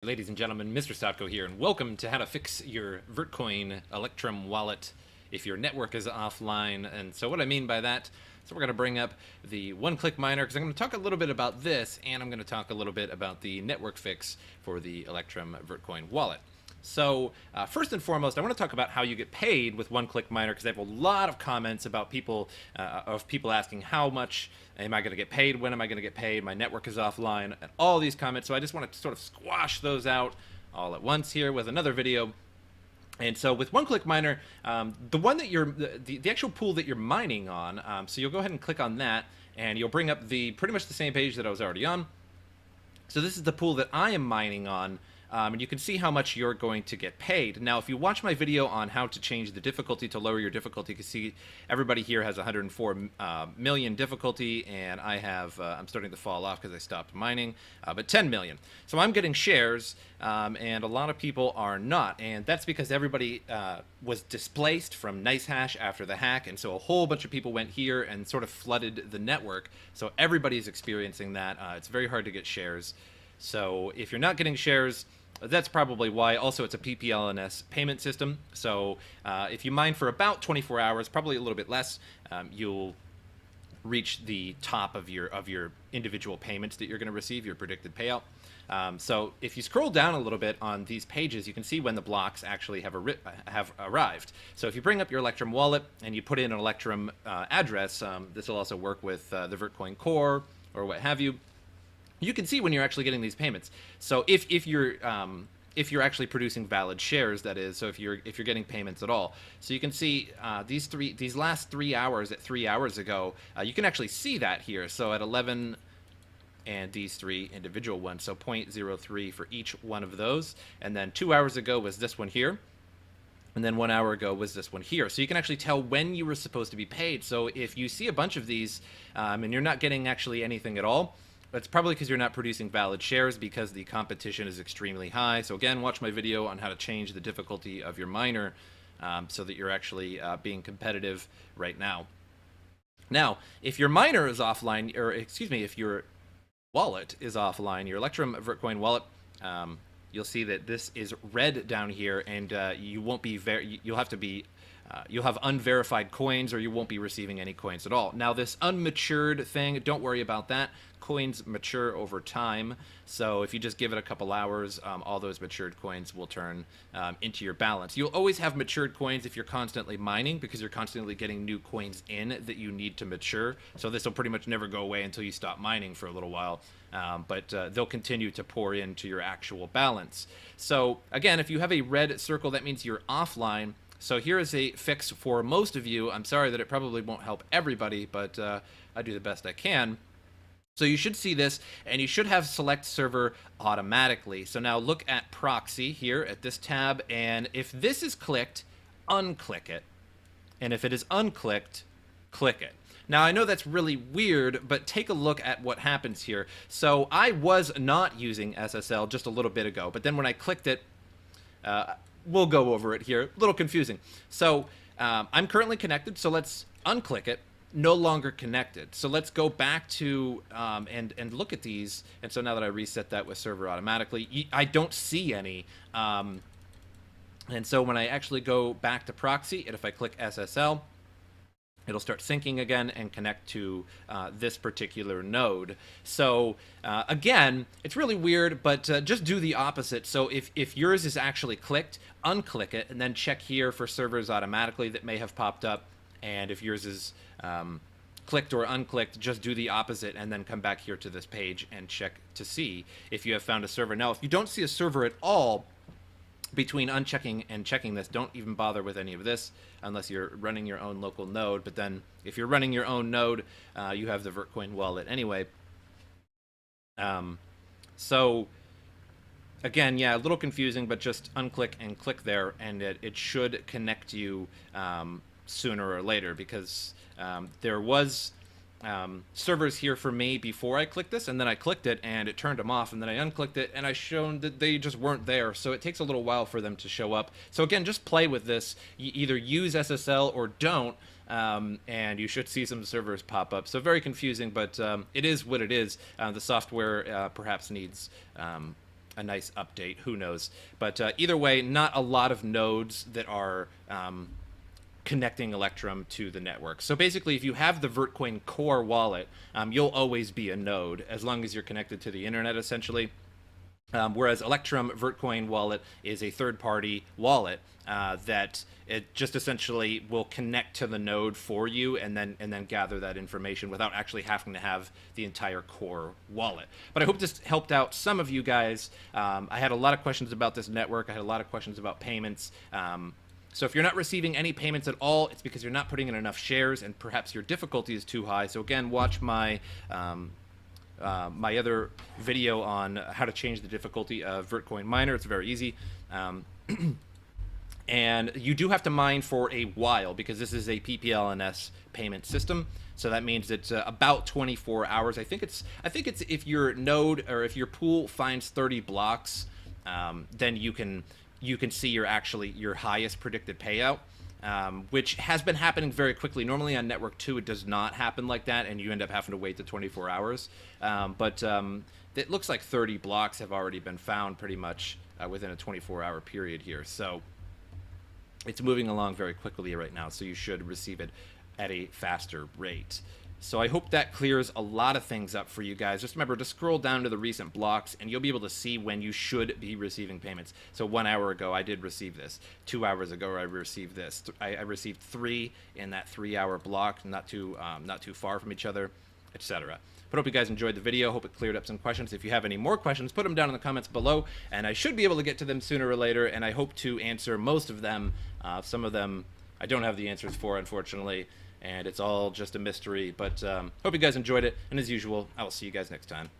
Ladies and gentlemen, MrSotko here, and welcome to how to fix your Vertcoin Electrum wallet if your network is offline. And so what I mean by that, so we're going to bring up the one-click miner, because I'm going to talk a little bit about this, and I'm going to talk a little bit about the network fix for the Electrum Vertcoin wallet. So first and foremost, I want to talk about how you get paid with one-click miner, because I have a lot of comments about people asking how much am I going to get paid, when am I going to get paid, my network is offline, and all these comments. So I just want to sort of squash those out all at once here with another video. And so with one-click miner, the one that the actual pool that you're mining on, so you'll go ahead and click on that, and you'll bring up pretty much the same page that I was already on. So this is the pool that I am mining on. And you can see how much you're going to get paid. Now, if you watch my video on how to change the difficulty to lower your difficulty, you can see everybody here has 104 million difficulty, and I'm starting to fall off because I stopped mining, but 10 million. So I'm getting shares, and a lot of people are not, and that's because everybody was displaced from NiceHash after the hack, and so a whole bunch of people went here and sort of flooded the network. So everybody's experiencing that. It's very hard to get shares. So if you're not getting shares, that's probably why. Also, it's a PPLNS payment system. So if you mine for about 24 hours, probably a little bit less, you'll reach the top of your individual payments that you're going to receive, your predicted payout. So if you scroll down a little bit on these pages, you can see when the blocks actually have arrived. So if you bring up your Electrum wallet and you put in an Electrum address, this will also work with the Vertcoin core or what have you. You can see when you're actually getting these payments. So if you're actually producing valid shares, that is, so if you're getting payments at all, so you can see these last 3 hours at 3 hours ago, you can actually see that here. So at 11 and these three individual ones, so 0.03 for each one of those, and then 2 hours ago was this one here. And then 1 hour ago was this one here. So you can actually tell when you were supposed to be paid. So if you see a bunch of these and you're not getting actually anything at all, it's probably because you're not producing valid shares, because the competition is extremely high. So again, watch my video on how to change the difficulty of your miner so that you're actually being competitive right now. Now, if your miner is offline, or excuse me, if your wallet is offline, your Electrum Vertcoin wallet, you'll see that this is red down here, and you won't be you'll have to be you'll have unverified coins, or you won't be receiving any coins at all. Now, this unmatured thing, don't worry about that. Coins mature over time, so if you just give it a couple hours, all those matured coins will turn into your balance. You'll always have matured coins if you're constantly mining, because you're constantly getting new coins in that you need to mature. So this will pretty much never go away until you stop mining for a little while. But they'll continue to pour into your actual balance. So again, if you have a red circle, that means you're offline. So here is a fix for most of you. I'm sorry that it probably won't help everybody, but I do the best I can. So you should see this, and you should have select server automatically. So now look at proxy here at this tab, and if this is clicked, unclick it. And if it is unclicked, click it. Now, I know that's really weird, but take a look at what happens here. So I was not using SSL just a little bit ago, but then when I clicked it, we'll go over it here. A little confusing. So I'm currently connected, so let's unclick it. No longer connected. So let's go back to and look at these. And so now that I reset that with server automatically, I don't see any. And so when I actually go back to proxy, and if I click SSL, it'll start syncing again and connect to this particular node. So again, it's really weird, but just do the opposite. So if yours is actually clicked, unclick it, and then check here for servers automatically that may have popped up. And if yours is clicked or unclicked, just do the opposite and then come back here to this page and check to see if you have found a server. Now, if you don't see a server at all between unchecking and checking this, don't even bother with any of this unless you're running your own local node. But then if you're running your own node, you have the Vertcoin wallet anyway. So again, yeah, a little confusing, but just unclick and click there, and it should connect you sooner or later, because there was servers here for me before I clicked this, and then I clicked it and it turned them off, and then I unclicked it and I shown that they just weren't there. So it takes a little while for them to show up. So again, just play with this. You either use SSL or don't, and you should see some servers pop up. So very confusing, but it is what it is. The software perhaps needs a nice update. Who knows? But either way, not a lot of nodes that are connecting Electrum to the network. So basically, if you have the Vertcoin core wallet, you'll always be a node as long as you're connected to the internet, essentially. Whereas Electrum Vertcoin wallet is a third-party wallet that it just essentially will connect to the node for you and then gather that information without actually having to have the entire core wallet. But I hope this helped out some of you guys. I had a lot of questions about this network. I had a lot of questions about payments. So if you're not receiving any payments at all, it's because you're not putting in enough shares and perhaps your difficulty is too high. So again, watch my my other video on how to change the difficulty of Vertcoin Miner. It's very easy. And you do have to mine for a while because this is a PPLNS payment system. So that means it's about 24 hours. I think it's if your node or if your pool finds 30 blocks, then you can see your highest predicted payout. Which has been happening very quickly. Normally on Network 2, it does not happen like that, and you end up having to wait the 24 hours. But it looks like 30 blocks have already been found pretty much within a 24-hour period here. So it's moving along very quickly right now, so you should receive it at a faster rate. So I hope that clears a lot of things up for you guys. Just remember to scroll down to the recent blocks, and you'll be able to see when you should be receiving payments. So 1 hour ago, I did receive this. 2 hours ago, I received this. I received 3 in that 3-hour block, not too far from each other, etc. But hope you guys enjoyed the video. Hope it cleared up some questions. If you have any more questions, put them down in the comments below, and I should be able to get to them sooner or later, and I hope to answer most of them. Some of them I don't have the answers for, unfortunately, and it's all just a mystery. But hope you guys enjoyed it, and as usual, I will see you guys next time.